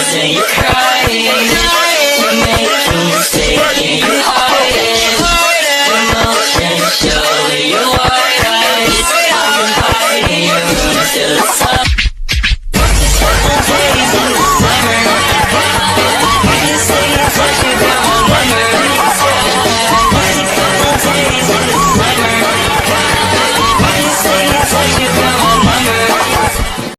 tears and you're crying. You make a mistake and you hide it. Emotions show in your white eyes. You can hide in your room till it's up.